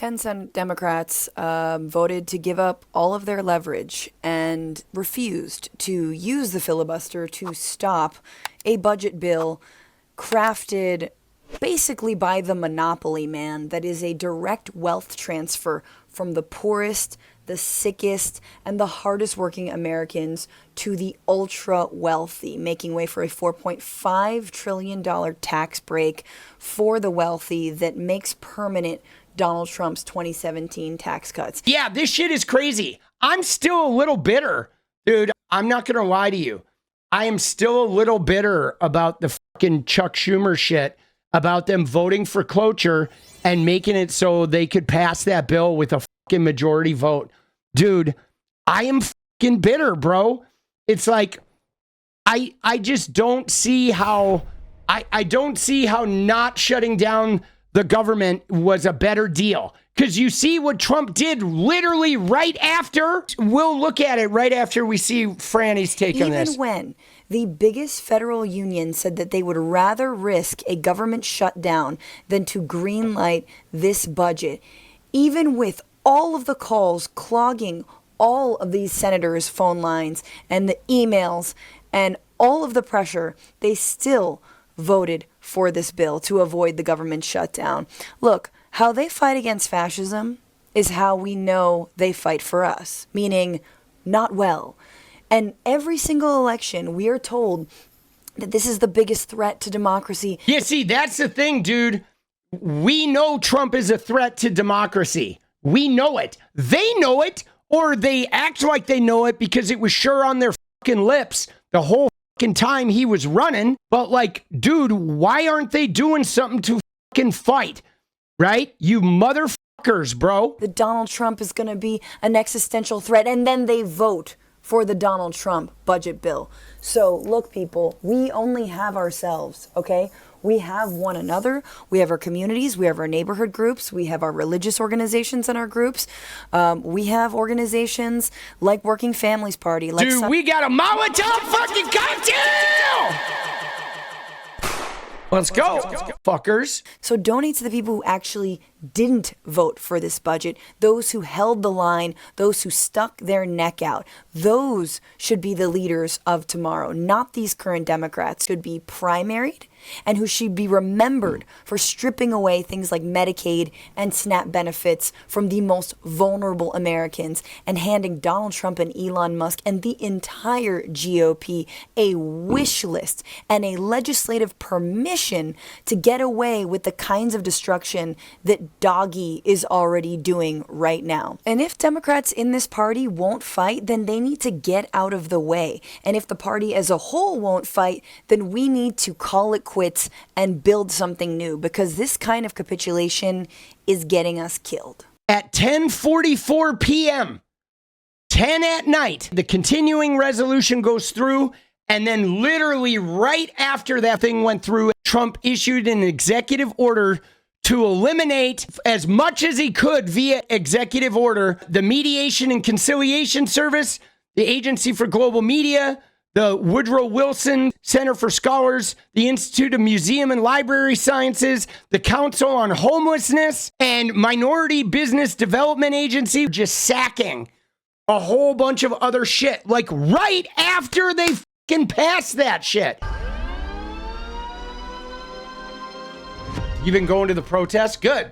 10 Senate Democrats voted to give up all of their leverage and refused to use the filibuster to stop a budget bill crafted basically by the monopoly man that is a direct wealth transfer from the poorest, the sickest, and the hardest working Americans to the ultra wealthy, making way for a $4.5 trillion tax break for the wealthy that makes permanent Donald Trump's 2017 tax cuts. Yeah, this shit is crazy. I'm still a little bitter, dude. I'm not going to lie to you. I am still a little bitter about the fucking Chuck Schumer shit, about them voting for cloture and making it so they could pass that bill with a fucking majority vote. Dude, I am fucking bitter, bro. It's like, I just don't see how, I don't see how not shutting down the government was a better deal. Because you see what Trump did literally right after. We'll look at it right after we see Franny's take on this. Even when the biggest federal union said that they would rather risk a government shutdown than to greenlight this budget, even with all of the calls clogging all of these senators' phone lines and the emails and all of the pressure, they still voted for this bill to avoid the government shutdown. Look, how they fight against fascism is how we know they fight for us, meaning not well. And every single election, we are told that this is the biggest threat to democracy. Yeah, see, that's the thing, dude. We know Trump is a threat to democracy. We know it. They know it, or they act like they know it because it was sure on their fucking lips the whole fucking time he was running. But like, dude, why aren't they doing something to fucking fight? Right? You motherfuckers, bro. That Donald Trump is going to be an existential threat, and then they vote for the Donald Trump budget bill. So look, people, we only have ourselves, okay? We have one another. We have our communities. We have our neighborhood groups. We have our religious organizations in our groups. We have organizations like Working Families Party. Like dude, we got a Molotov fucking cocktail! Let's go, fuckers. So donate to the people who actually didn't vote for this budget, those who held the line, those who stuck their neck out. Those should be the leaders of tomorrow, not these current Democrats. Should be primaried and who should be remembered for stripping away things like Medicaid and SNAP benefits from the most vulnerable Americans and handing Donald Trump and Elon Musk and the entire GOP a wish list and a legislative permission to get away with the kinds of destruction that 𝗣𝗏𝗄𝗅 is already doing right now. And if Democrats in this party won't fight, then they need to get out of the way. And if the party as a whole won't fight, then we need to call it quits and build something new, because this kind of capitulation is getting us killed. At 10:44 p.m., 10 at night, the continuing resolution goes through, and then literally right after that thing went through, Trump issued an executive order to eliminate as much as he could via executive order the Mediation and Conciliation Service, the Agency for Global Media, the Woodrow Wilson Center for Scholars, the Institute of Museum and Library Sciences, the Council on Homelessness, and Minority Business Development Agency, just sacking a whole bunch of other shit, like right after they fucking passed that shit. You've been going to the protests? Good.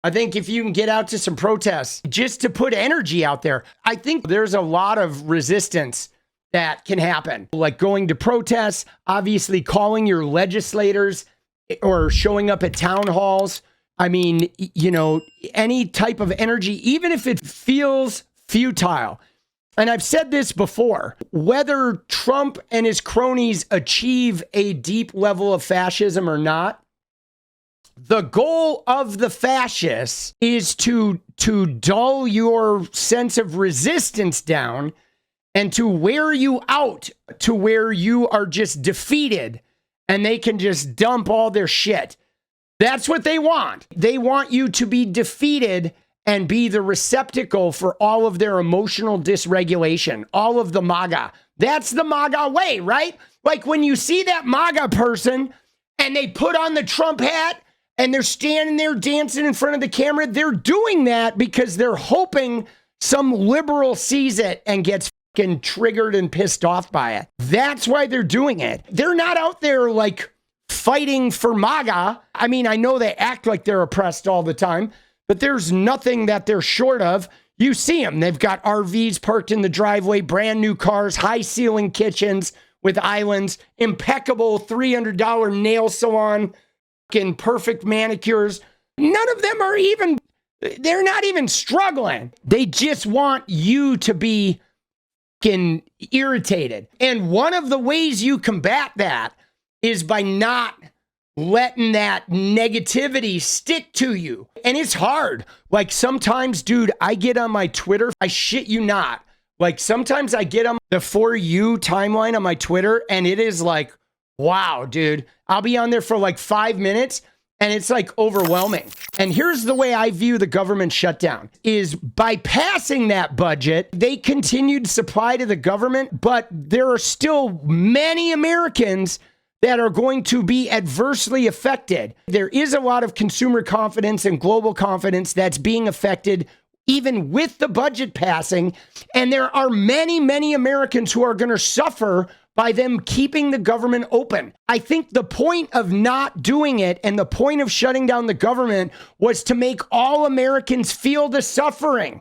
I think if you can get out to some protests just to put energy out there, I think there's a lot of resistance that can happen. Like going to protests, obviously calling your legislators or showing up at town halls. I mean, you know, any type of energy, even if it feels futile. And I've said this before, whether Trump and his cronies achieve a deep level of fascism or not, the goal of the fascists is to dull your sense of resistance down and to wear you out to where you are just defeated and they can just dump all their shit. That's what they want. They want you to be defeated and be the receptacle for all of their emotional dysregulation, all of the Maga. That's the Maga way, right? Like when you see that Maga person and they put on the Trump hat and they're standing there dancing in front of the camera. They're doing that because they're hoping some liberal sees it and gets fucking triggered and pissed off by it. That's why they're doing it. They're not out there like fighting for Maga. I mean, I know they act like they're oppressed all the time, but there's nothing that they're short of. You see them. They've got RVs parked in the driveway, brand new cars, high ceiling kitchens with islands, impeccable $300 nail salon, fucking perfect manicures. None of them are even, they're not even struggling. They just want you to be fucking irritated. And one of the ways you combat that is by not letting that negativity stick to you. And it's hard. Like sometimes, dude, I get on my Twitter, I shit you not. Like sometimes I get on the For You timeline on my Twitter and it is like, wow, dude, I'll be on there for like 5 minutes and it's like overwhelming. And here's the way I view the government shutdown is by passing that budget, they continued supply to the government, but there are still many Americans that are going to be adversely affected. There is a lot of consumer confidence and global confidence that's being affected even with the budget passing. And there are many, many Americans who are going to suffer by them keeping the government open. I think the point of not doing it and the point of shutting down the government was to make all Americans feel the suffering.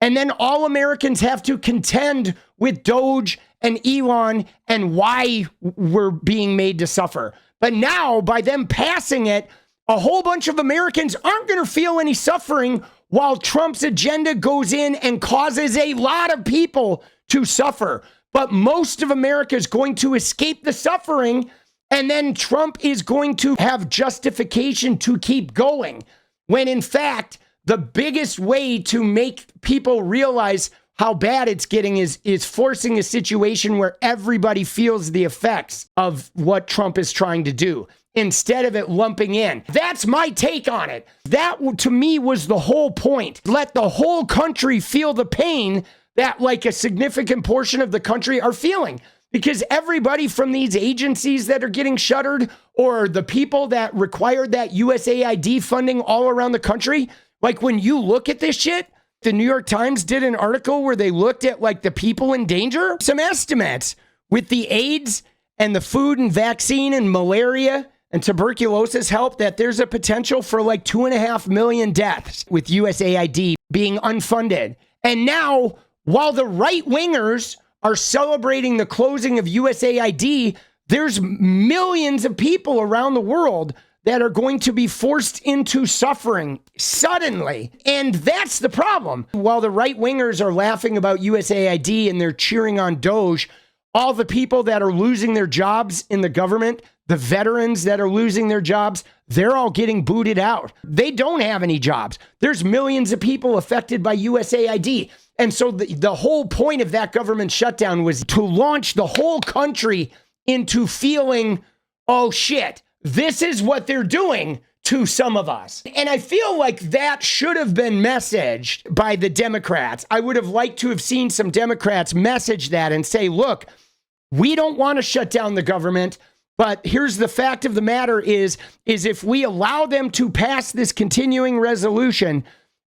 And then all Americans have to contend with Doge and Elon and why we're being made to suffer. But now, by them passing it, a whole bunch of Americans aren't going to feel any suffering while Trump's agenda goes in and causes a lot of people to suffer. But most of America is going to escape the suffering, and then Trump is going to have justification to keep going. When in fact, the biggest way to make people realize how bad it's getting is forcing a situation where everybody feels the effects of what Trump is trying to do instead of it lumping in. That's my take on it. That to me was the whole point. Let the whole country feel the pain that like a significant portion of the country are feeling. Because everybody from these agencies that are getting shuttered or the people that required that USAID funding all around the country, like when you look at this shit, the New York Times did an article where they looked at like the people in danger. Some estimates with the AIDS and the food and vaccine and malaria and tuberculosis help that there's a potential for like 2.5 million deaths with USAID being unfunded. And now, while the right wingers are celebrating the closing of USAID, there's millions of people around the world that are going to be forced into suffering suddenly. And that's the problem. While the right wingers are laughing about USAID and they're cheering on Doge, all the people that are losing their jobs in the government, the veterans that are losing their jobs, they're all getting booted out. They don't have any jobs. There's millions of people affected by USAID. And so the whole point of that government shutdown was to launch the whole country into feeling, oh shit, this is what they're doing to some of us. And I feel like that should have been messaged by the Democrats. I would have liked to have seen some Democrats message that and say, look, we don't want to shut down the government, but here's the fact of the matter is if we allow them to pass this continuing resolution,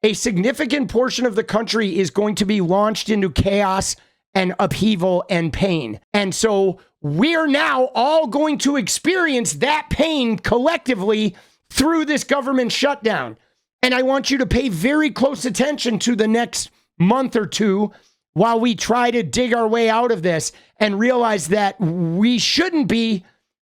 a significant portion of the country is going to be launched into chaos and upheaval and pain. And so we're now all going to experience that pain collectively through this government shutdown. And I want you to pay very close attention to the next month or two while we try to dig our way out of this and realize that we shouldn't be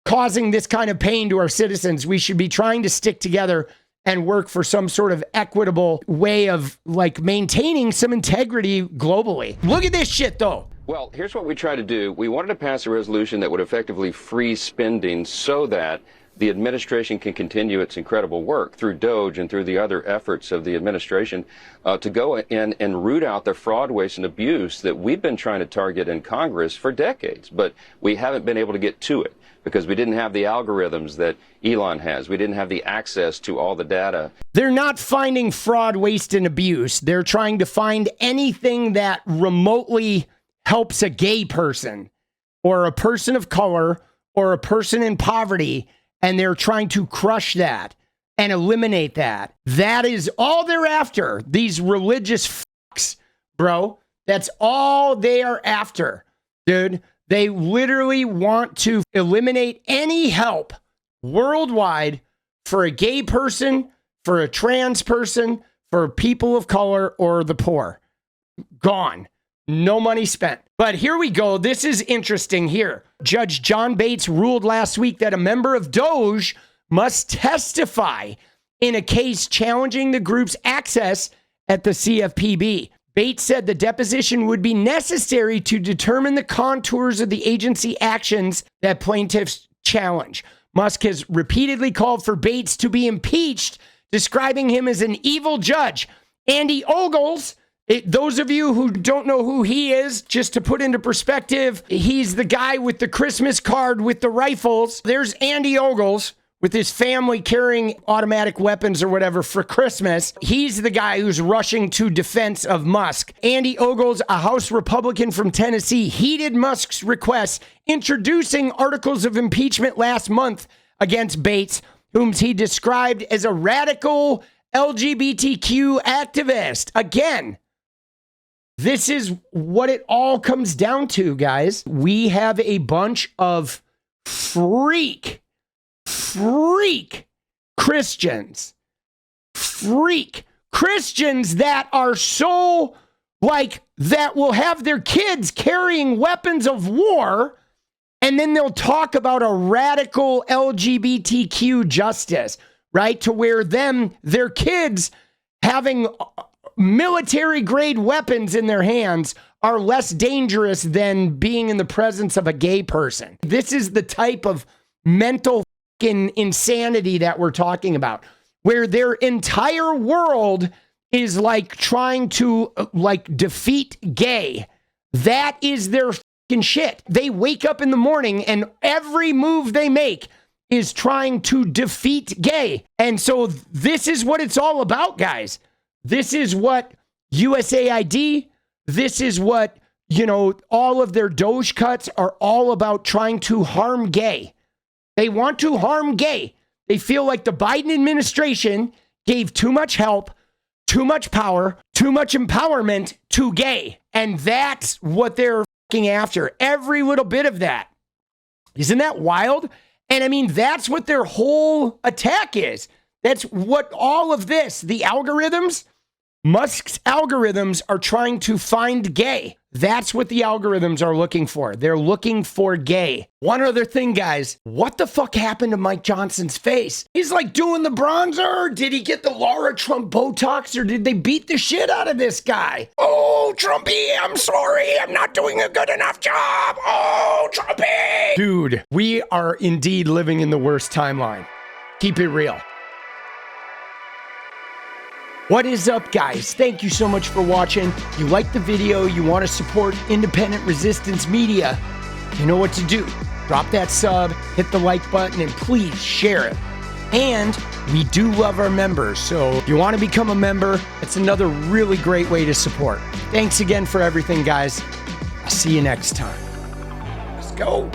causing this kind of pain to our citizens. We should be trying to stick together and work for some sort of equitable way of like maintaining some integrity globally. Look at this shit though. Well, here's what we tried to do. We wanted to pass a resolution that would effectively freeze spending so that the administration can continue its incredible work through Doge and through the other efforts of the administration to go in and root out the fraud, waste, and abuse that we've been trying to target in Congress for decades. But we haven't been able to get to it because we didn't have the algorithms that Elon has. We didn't have the access to all the data. They're not finding fraud, waste, and abuse. They're trying to find anything that remotely helps a gay person or a person of color or a person in poverty, and they're trying to crush that. and eliminate that. That is all they're after. These religious fucks, bro. That's all they are after, dude. They literally want to eliminate any help worldwide for a gay person, for a trans person, for people of color, or the poor. Gone. No money spent. But here we go. This is interesting here. Judge John Bates ruled last week that a member of Doge must testify in a case challenging the group's access at the CFPB. Bates said the deposition would be necessary to determine the contours of the agency actions that plaintiffs challenge. Musk has repeatedly called for Bates to be impeached, describing him as an evil judge. Andy Ogles, those of you who don't know who he is, just to put into perspective, he's the guy with the Christmas card with the rifles. There's Andy Ogles with his family carrying automatic weapons or whatever for Christmas. He's the guy who's rushing to defense of Musk. Andy Ogles, a House Republican from Tennessee, heeded Musk's request, introducing articles of impeachment last month against Bates, whom he described as a radical LGBTQ activist. Again, this is what it all comes down to, guys. We have a bunch of freak Christians that are so that will have their kids carrying weapons of war, and then they'll talk about a radical LGBTQ justice, right? To where their kids having military grade weapons in their hands are less dangerous than being in the presence of a gay person. This is the type of mental insanity that we're talking about, where their entire world is trying to defeat gay. That is their fucking shit. They wake up in the morning and every move they make is trying to defeat gay. And so this is what it's all about, guys. This is what USAID, this is what, all of their Doge cuts are all about, trying to harm gay. They want to harm gay. They feel like the Biden administration gave too much help, too much power, too much empowerment to gay. And that's what they're fucking after. Every little bit of that. Isn't that wild? And I mean, that's what their whole attack is. That's what all of this, the algorithms, Musk's algorithms are trying to find gay. That's what the algorithms are looking for. They're looking for gay. One other thing, guys. What the fuck happened to Mike Johnson's face? He's doing the bronzer. Did he get the Laura Trump Botox, or did they beat the shit out of this guy? Oh, Trumpy, I'm sorry. I'm not doing a good enough job. Oh, Trumpy. Dude, we are indeed living in the worst timeline. Keep it real. What is up, guys? Thank you so much for watching. If you like the video, you want to support independent resistance media, you know what to do. Drop that sub, hit the like button, and please share it. And we do love our members, so if you want to become a member, it's another really great way to support. Thanks again for everything, guys. I'll see you next time. Let's go.